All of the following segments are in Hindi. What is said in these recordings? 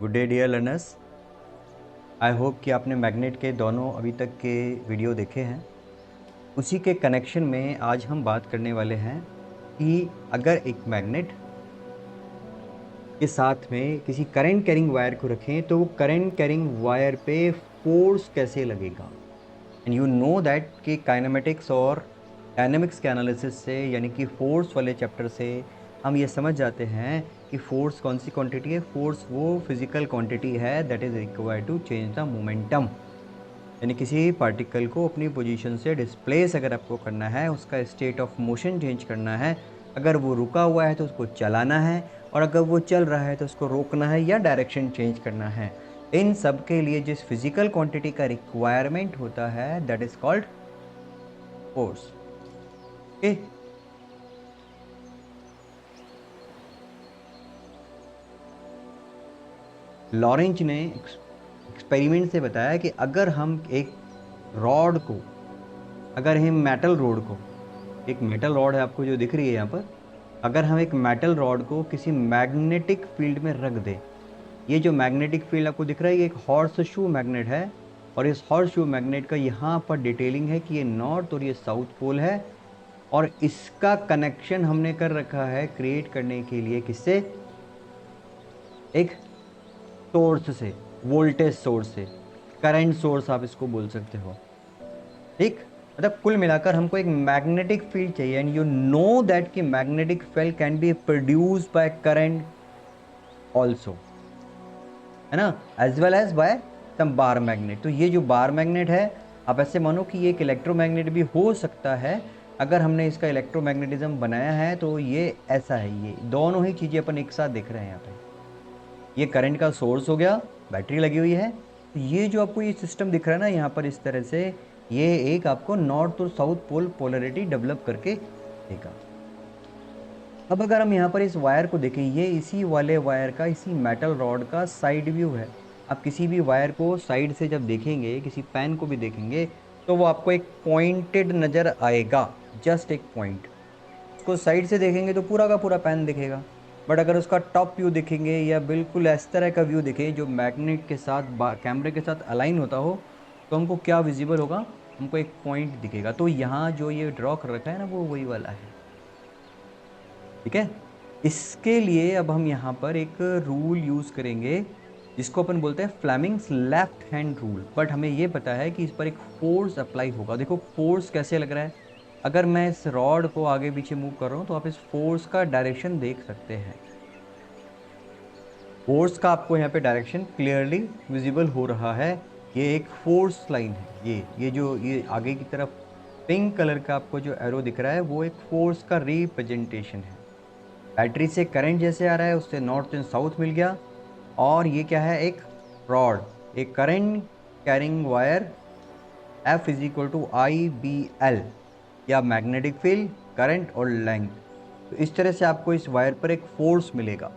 Good day dear learners. I hope कि आपने मैग्नेट के दोनों अभी तक के वीडियो देखे हैं। उसी के कनेक्शन में आज हम बात करने वाले हैं कि अगर एक मैग्नेट के साथ में किसी करंट कैरिंग वायर को रखें तो वो करंट कैरिंग वायर पे फोर्स कैसे लगेगा। एंड यू नो दैट कि काइनेमेटिक्स और डायनेमिक्स के एनालिसिस से यानी कि फोर्स वाले चैप्टर से हम ये समझ जाते हैं कि फोर्स कौन सी क्वांटिटी है। फोर्स वो फिजिकल क्वांटिटी है that is required to change the momentum, यानी किसी पार्टिकल को अपनी पोजीशन से डिस्प्लेस अगर आपको करना है, उसका स्टेट ऑफ मोशन चेंज करना है, अगर वो रुका हुआ है तो उसको चलाना है, और अगर वो चल रहा है तो उसको रोकना है या डायरेक्शन चेंज करना है। इन सब के लिए जिस फिजिकल क्वांटिटी का रिक्वायरमेंट होता है that is called force. Okay, Lorentz ने एक्सपेरिमेंट से बताया कि अगर हम एक रॉड को, अगर हम मेटल रॉड को, एक मेटल रॉड है आपको जो दिख रही है यहाँ पर, अगर हम एक मेटल रॉड को किसी मैग्नेटिक फील्ड में रख दें, ये जो मैग्नेटिक फील्ड आपको दिख रहा है ये एक हॉर्स शू मैग्नेट है, और इस हॉर्स शू मैग्नेट का यहाँ पर डिटेलिंग है कि ये नॉर्थ और ये साउथ पोल है, और इसका कनेक्शन हमने कर रखा है क्रिएट करने के लिए किससे, एक सोर्स से, वोल्टेज सोर्स से, करंट सोर्स आप इसको बोल सकते हो। ठीक, मतलब कुल मिलाकर हमको एक मैग्नेटिक फील्ड चाहिए, एंड यू नो दैट कि magnetic field can be produced by current also, है ना, as well as by some bar magnet. तो ये जो बार मैग्नेट है, आप ऐसे मानो कि ये एक इलेक्ट्रोमैग्नेट भी हो सकता है। अगर हमने इसका इलेक्ट्रोमैग्नेटिज्म बनाया है तो ये ऐसा है, ये दोनों ही चीजें अपन एक साथ देख रहे हैं यहाँ पे। ये करंट का सोर्स हो गया, बैटरी लगी हुई है, तो ये जो आपको ये सिस्टम दिख रहा है ना यहाँ पर इस तरह से, ये एक आपको नॉर्थ और साउथ पोल पोलरिटी डेवलप करके देगा। अब अगर हम यहाँ पर इस वायर को देखें, ये इसी वाले वायर का, इसी मेटल रॉड का साइड व्यू है। आप किसी भी वायर को साइड से जब देखेंगे, किसी पैन को भी देखेंगे, तो वो आपको एक पॉइंटेड नजर आएगा, जस्ट एक पॉइंट। उसको साइड से देखेंगे तो पूरा का पूरा पैन दिखेगा, बट अगर उसका टॉप व्यू देखेंगे या बिल्कुल इस तरह का व्यू देखें जो मैग्नेट के साथ, कैमरे के साथ अलाइन होता हो, तो हमको क्या विजिबल होगा, हमको एक पॉइंट दिखेगा। तो यहाँ जो ये ड्रॉ कर रखा है ना, वो वही वाला है। ठीक है, इसके लिए अब हम यहाँ पर एक रूल यूज करेंगे जिसको अपन बोलते हैं Fleming's left hand rule. But हमें ये पता है कि इस पर एक फोर्स अप्लाई होगा। देखो फोर्स कैसे लग रहा है, अगर मैं इस रॉड को आगे पीछे मूव कर रहा हूँ तो आप इस फोर्स का डायरेक्शन देख सकते हैं। फोर्स का आपको यहाँ पे डायरेक्शन क्लियरली विजिबल हो रहा है। ये एक फोर्स लाइन है, ये जो ये आगे की तरफ पिंक कलर का आपको जो एरो दिख रहा है वो एक फोर्स का रिप्रेजेंटेशन है। बैटरी से करंट जैसे आ रहा है उससे नॉर्थ एंड साउथ मिल गया, और ये क्या है, एक रॉड, एक current carrying wire, F is equal to I B L, या मैग्नेटिक फील्ड, करंट और लेंथ। तो इस तरह से आपको इस वायर पर एक फोर्स मिलेगा।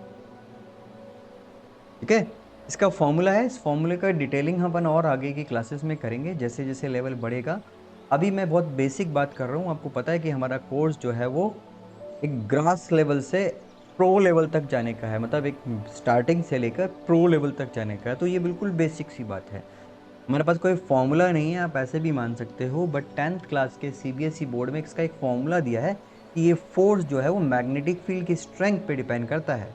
ठीक है, इसका फॉर्मूला है, इस फॉर्मूले का डिटेलिंग हम अपन और आगे की क्लासेस में करेंगे जैसे जैसे लेवल बढ़ेगा। अभी मैं बहुत बेसिक बात कर रहा हूँ। आपको पता है कि हमारा कोर्स जो है वो एक ग्रास लेवल से प्रो लेवल तक जाने का है, मतलब एक स्टार्टिंग से लेकर प्रो लेवल तक जाने का है। तो ये बिल्कुल बेसिक सी बात है, हमारे पास कोई फॉर्मूला नहीं है, आप ऐसे भी मान सकते हो। बट 10th क्लास के सीबीएसई बोर्ड में इसका एक फॉर्मूला दिया है कि ये फोर्स जो है वो मैग्नेटिक फील्ड की स्ट्रेंथ पे डिपेंड करता है।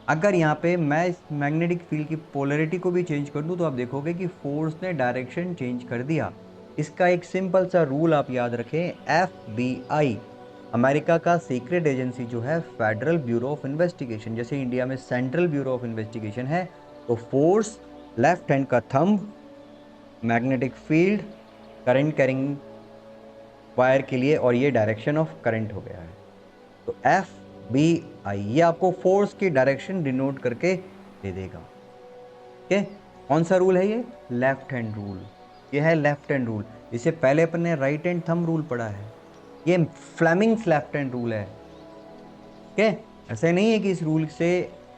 अगर यहाँ पे मैं इस मैग्नेटिक फील्ड की पोलरिटी को भी चेंज कर दूँ तो आप देखोगे कि फोर्स ने डायरेक्शन चेंज कर दिया। इसका एक सिंपल सा रूल आप याद रखें, FBI, अमेरिका का सीक्रेट एजेंसी जो है, फेडरल ब्यूरो ऑफ इन्वेस्टिगेशन, जैसे इंडिया में सेंट्रल ब्यूरो ऑफ इन्वेस्टिगेशन है, तो फोर्स लेफ्ट हैंड का thumb, magnetic field current carrying wire के लिए, और ये डायरेक्शन ऑफ करंट हो गया है। तो FBI ये आपको फोर्स की डायरेक्शन डिनोट करके दे देगा। ठीक है, कौन सा रूल है ये, लेफ्ट हैंड रूल। ये है लेफ्ट हैंड रूल, इससे पहले अपन ने राइट हैंड थंब रूल पढ़ा है, ये फ्लेमिंग्स लेफ्ट हैंड रूल है। ठीक है, ऐसे नहीं है कि इस रूल से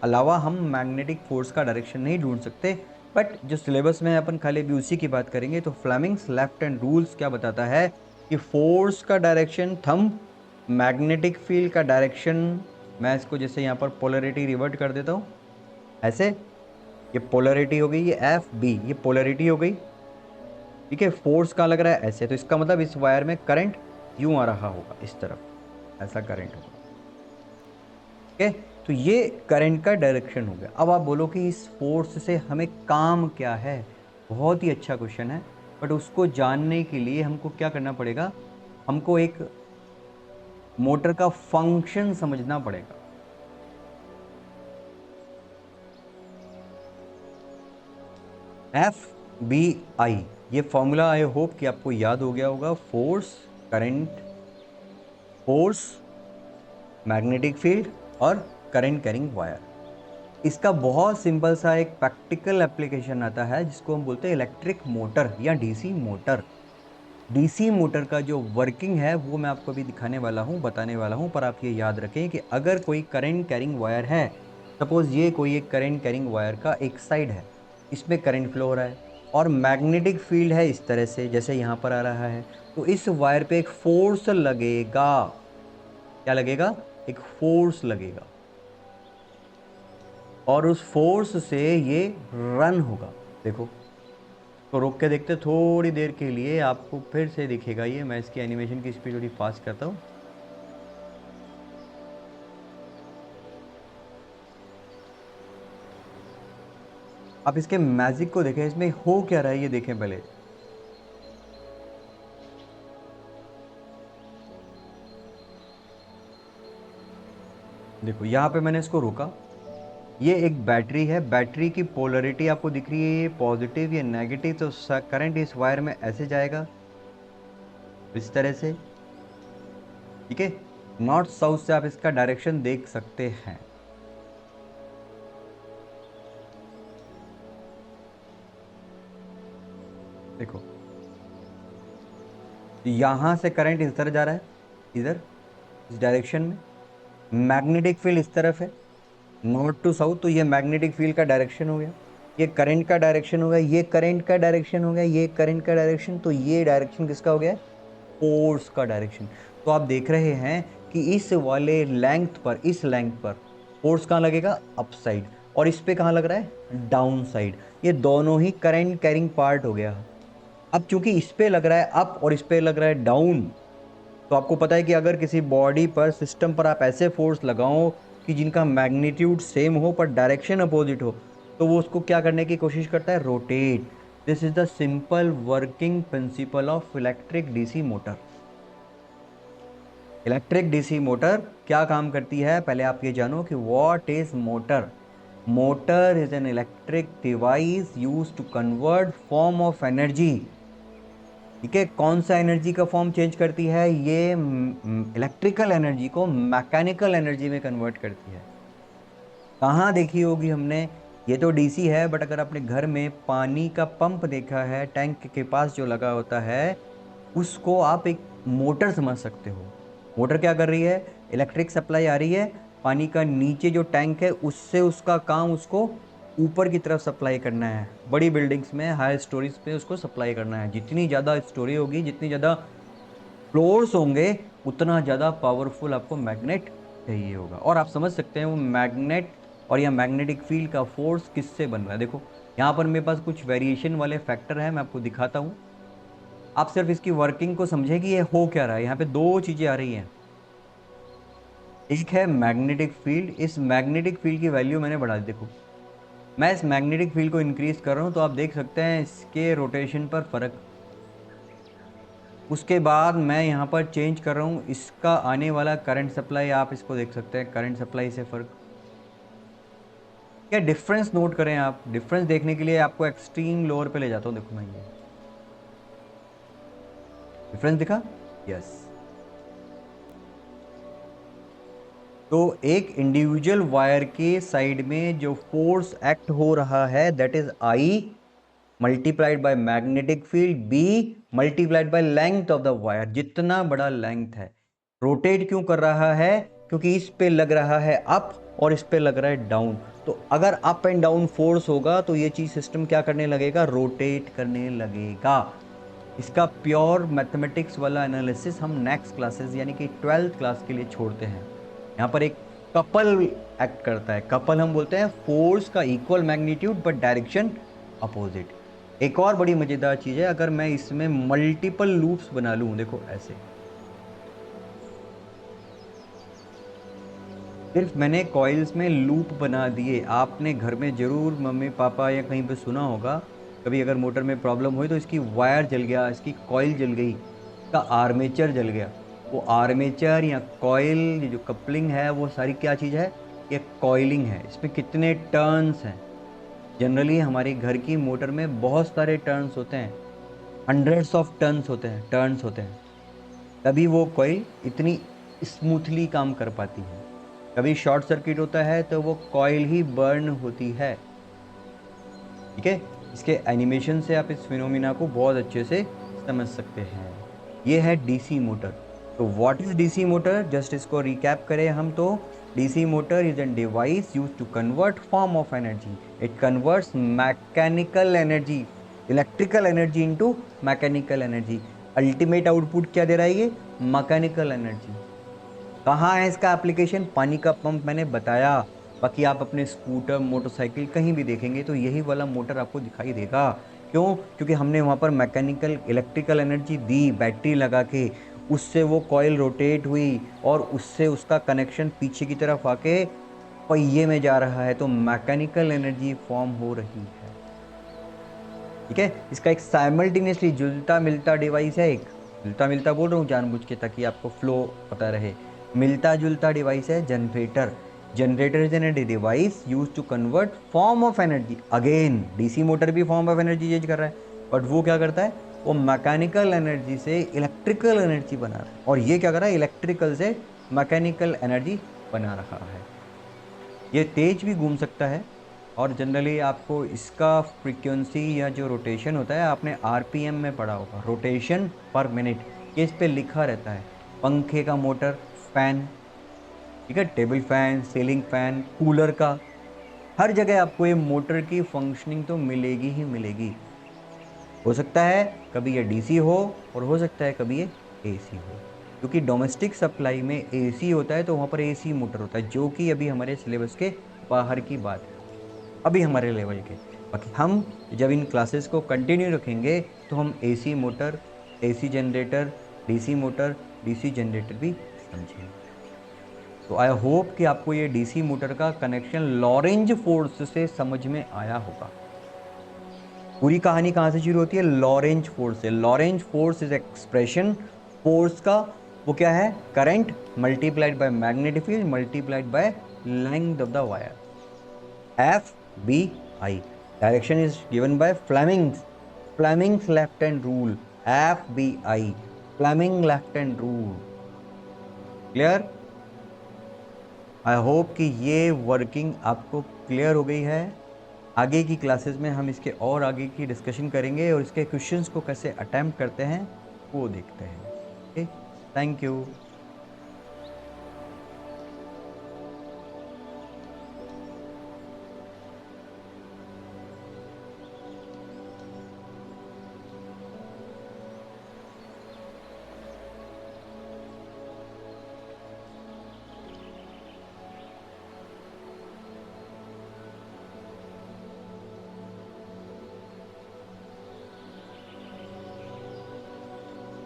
अलावा हम मैग्नेटिक फोर्स का डायरेक्शन नहीं ढूंढ सकते, बट जो सिलेबस में है अपन खाली भी उसी की बात करेंगे। तो फ्लेमिंग्स लेफ्ट हैंड रूल्स क्या बताता है कि फोर्स का डायरेक्शन थंब, मैग्नेटिक फील्ड का डायरेक्शन, मैं इसको जैसे यहाँ पर पोलरिटी रिवर्ट कर देता हूँ ऐसे, ये पोलैरिटी हो गई, ये एफ बी, ये पोलैरिटी हो गई। ठीक है, फोर्स कहाँ लग रहा है, ऐसे, तो इसका मतलब इस वायर में करंट यूं आ रहा होगा इस तरफ, ऐसा करंट होगा। ठीक है, तो ये करंट का डायरेक्शन हो गया। अब आप बोलो कि इस फोर्स से हमें काम क्या है, बहुत ही अच्छा क्वेश्चन है, बट उसको जानने के लिए हमको क्या करना पड़ेगा, हमको एक मोटर का फंक्शन समझना पड़ेगा। एफ बी आई, ये फॉर्मूला आई होप कि आपको याद हो गया होगा। Force, current, force, magnetic field और करंट कैरिंग वायर। इसका बहुत सिंपल सा एक प्रैक्टिकल एप्लीकेशन आता है जिसको हम बोलते हैं इलेक्ट्रिक मोटर या डीसी मोटर। डीसी मोटर का जो वर्किंग है वो मैं आपको अभी दिखाने वाला हूँ, बताने वाला हूँ, पर आप ये याद रखें कि अगर कोई करंट कैरिंग वायर है, सपोज ये कोई एक करंट कैरिंग वायर का एक साइड है, इसमें करंट फ्लो हो रहा है और मैग्नेटिक फील्ड है इस तरह से जैसे यहाँ पर आ रहा है, तो इस वायर पे एक फोर्स लगेगा। क्या लगेगा, एक फोर्स लगेगा, और उस फोर्स से ये रन होगा। देखो, तो रोक के देखते थोड़ी देर के लिए, आपको फिर से दिखेगा ये। मैं इसकी एनिमेशन की स्पीड थोड़ी फास्ट करता हूँ। आप इसके मैजिक को देखें, इसमें हो क्या रहा है ये देखें पहले। देखो यहाँ पे मैंने इसको रोका, ये एक बैटरी है, बैटरी की पोलरिटी आपको दिख रही है, ये पॉजिटिव ये नेगेटिव, तो करंट इस वायर में ऐसे जाएगा इस तरह से। ठीक है, नॉर्थ साउथ से आप इसका डायरेक्शन देख सकते हैं। देखो, यहां से करंट इस तरह जा रहा है, इधर इस डायरेक्शन में। मैग्नेटिक फील्ड इस तरफ है, नॉर्थ टू साउथ, तो ये मैग्नेटिक फील्ड का डायरेक्शन हो गया, ये करंट का डायरेक्शन हो गया, ये करंट का डायरेक्शन हो गया, ये करंट का डायरेक्शन, तो ये डायरेक्शन किसका हो गया, फोर्स का डायरेक्शन। तो आप देख रहे हैं कि इस वाले लेंथ पर, इस लेंथ पर फोर्स कहाँ लगेगा, अप साइड, और इस पे कहाँ लग रहा है, डाउन साइड। ये दोनों ही करंट कैरिंग पार्ट हो गया। अब चूंकि इस पे लग रहा है अप और इस पे लग रहा है डाउन, तो आपको पता है कि अगर किसी बॉडी पर, सिस्टम पर आप ऐसे फोर्स लगाओ कि जिनका मैग्नीट्यूड सेम हो पर डायरेक्शन अपोजिट हो, तो वो उसको क्या करने की कोशिश करता है, rotate. This is the simple working principle of electric DC motor. Electric DC motor क्या काम करती है, पहले आप ये जानो कि what is motor. Motor is an electric device use to convert form of energy. ठीक है, कौन सा एनर्जी का फॉर्म चेंज करती है, ये इलेक्ट्रिकल एनर्जी को मैकेनिकल एनर्जी में कन्वर्ट करती है। कहाँ देखी होगी हमने, ये तो डीसी है, बट अगर आपने घर में पानी का पंप देखा है, टैंक के पास जो लगा होता है, उसको आप एक मोटर समझ सकते हो। मोटर क्या कर रही है, इलेक्ट्रिक सप्लाई आ रही है, पानी का नीचे जो टैंक है उससे उसका काम उसको ऊपर की तरफ सप्लाई करना है। बड़ी बिल्डिंग्स में, हाई स्टोरीज पे उसको सप्लाई करना है। जितनी ज़्यादा स्टोरी होगी, जितनी ज़्यादा फ्लोर्स होंगे, उतना ज़्यादा पावरफुल आपको मैग्नेट चाहिए होगा। और आप समझ सकते हैं वो मैग्नेट और या मैग्नेटिक फील्ड का फोर्स किससे बन रहा है। देखो यहाँ पर मेरे पास कुछ वेरिएशन वाले फैक्टर हैं, मैं आपको दिखाता हूँ। आप सिर्फ इसकी वर्किंग को समझे कि ये हो क्या रहा है। यहाँ पे दो चीज़ें आ रही हैं, एक है मैग्नेटिक फील्ड, इस मैग्नेटिक फील्ड की वैल्यू मैंने बढ़ा दी। देखो मैं इस मैग्नेटिक फील्ड को इंक्रीज कर रहा हूँ, तो आप देख सकते हैं इसके रोटेशन पर फर्क। उसके बाद मैं यहाँ पर चेंज कर रहा हूँ इसका आने वाला करंट सप्लाई, आप इसको देख सकते हैं करंट सप्लाई से फर्क। क्या डिफरेंस नोट करें आप, डिफरेंस देखने के लिए आपको एक्सट्रीम लोअर पे ले जाता हूँ। देखो मैं ये डिफरेंस दिखा, यस। तो एक इंडिविजुअल वायर के साइड में जो फोर्स एक्ट हो रहा है, that is I multiplied by magnetic field B multiplied by length of the wire. जितना बड़ा लेंथ है, रोटेट क्यों कर रहा है, क्योंकि इस पे लग रहा है अप और इस पे लग रहा है डाउन। तो अगर अप एंड डाउन फोर्स होगा तो ये चीज सिस्टम क्या करने लगेगा, रोटेट करने लगेगा। इसका प्योर मैथमेटिक्स वाला एनालिसिस हम नेक्स्ट क्लासेस यानी कि 12th क्लास के लिए छोड़ते हैं। यहाँ पर एक कपल एक्ट करता है। कपल हम बोलते हैं फोर्स का equal magnitude but direction opposite. एक और बड़ी मजेदार चीज है, अगर मैं इसमें मल्टीपल लूप्स बना लूं, देखो ऐसे, सिर्फ मैंने कॉइल्स में लूप बना दिए। आपने घर में जरूर मम्मी पापा या कहीं पे सुना होगा, कभी अगर मोटर में प्रॉब्लम हुई तो इसकी वायर जल गया, इसकी कॉइल जल गई, इसका आर्मेचर जल गया। वो आर्मेचर या कॉइल, ये जो कपलिंग है वो सारी क्या चीज़ है, ये कॉइलिंग है। इसमें कितने टर्न्स हैं, जनरली हमारे घर की मोटर में बहुत सारे टर्न्स होते हैं, हंड्रेड्स ऑफ टर्न्स होते हैं, तभी वो कॉइल इतनी स्मूथली काम कर पाती है। कभी शॉर्ट सर्किट होता है तो वो कॉइल ही बर्न होती है। ठीक है, इसके एनिमेशन से आप इस फिनोमिना को बहुत अच्छे से समझ सकते हैं। ये है डीसी मोटर। तो what is DC motor, just इसको रिकैप करें हम तो, DC motor is an device use to convert form of energy. It converts mechanical energy, electrical energy into mechanical energy. Ultimate output क्या दे रहा है ये, मैकेनिकल एनर्जी। कहाँ है इसका एप्लीकेशन, पानी का पंप मैंने बताया। बाकी आप अपने स्कूटर मोटरसाइकिल कहीं भी देखेंगे तो यही वाला मोटर आपको दिखाई देगा। क्यों, क्योंकि हमने वहाँ पर मैकेनिकल इलेक्ट्रिकल एनर्जी दी बैटरी लगा के, उससे वो कॉइल रोटेट हुई और उससे उसका कनेक्शन पीछे की तरफ आके पहिए में जा रहा है, तो मैकेनिकल एनर्जी फॉर्म हो रही है। ठीक है, इसका एक साइमल्टेनियसली जुलता मिलता डिवाइस है, एक मिलता मिलता बोल रहा हूँ जानबूझ के ताकि आपको फ्लो पता रहे। मिलता जुलता डिवाइस है generator. Generator is an device use to convert form of energy. Again DC motor भी फॉर्म ऑफ एनर्जी चेंज कर रहा है, बट वो क्या करता है, वो मैकेनिकल एनर्जी से इलेक्ट्रिकल एनर्जी बना रहा है, और ये क्या कर रहा है, इलेक्ट्रिकल से मैकेनिकल एनर्जी बना रहा है। ये तेज भी घूम सकता है, और जनरली आपको इसका फ्रीक्वेंसी या जो रोटेशन होता है, आपने आरपीएम में पढ़ा होगा, रोटेशन पर मिनट, ये इस पे लिखा रहता है। पंखे का मोटर, फैन, ठीक है, table fan, ceiling fan, cooler का, हर जगह आपको ये मोटर की फंक्शनिंग तो मिलेगी ही मिलेगी। हो सकता है कभी ये डीसी हो और हो सकता है कभी ये एसी हो, क्योंकि डोमेस्टिक सप्लाई में एसी होता है तो वहाँ पर एसी मोटर होता है, जो कि अभी हमारे सिलेबस के बाहर की बात है, अभी हमारे लेवल के। बाकी हम जब इन क्लासेस को कंटिन्यू रखेंगे तो हम AC motor, AC generator, DC motor, DC generator भी समझेंगे। तो आई होप कि आपको ये डीसी मोटर का कनेक्शन लॉरेंज फोर्स से समझ में आया होगा। पूरी कहानी कहाँ से शुरू होती है, लॉरेंज फोर्स से। Lorentz force is expression force का, वो क्या है, current multiplied by magnetic field multiplied by length of the wire, F B I. Direction is given by Fleming's left hand rule, F B I, Fleming left hand rule. Clear, I hope कि ये वर्किंग आपको क्लियर हो गई है। आगे की क्लासेस में हम इसके और आगे की डिस्कशन करेंगे और इसके क्वेश्चंस को कैसे अटेम्प्ट करते हैं वो देखते हैं। Okay, thank you.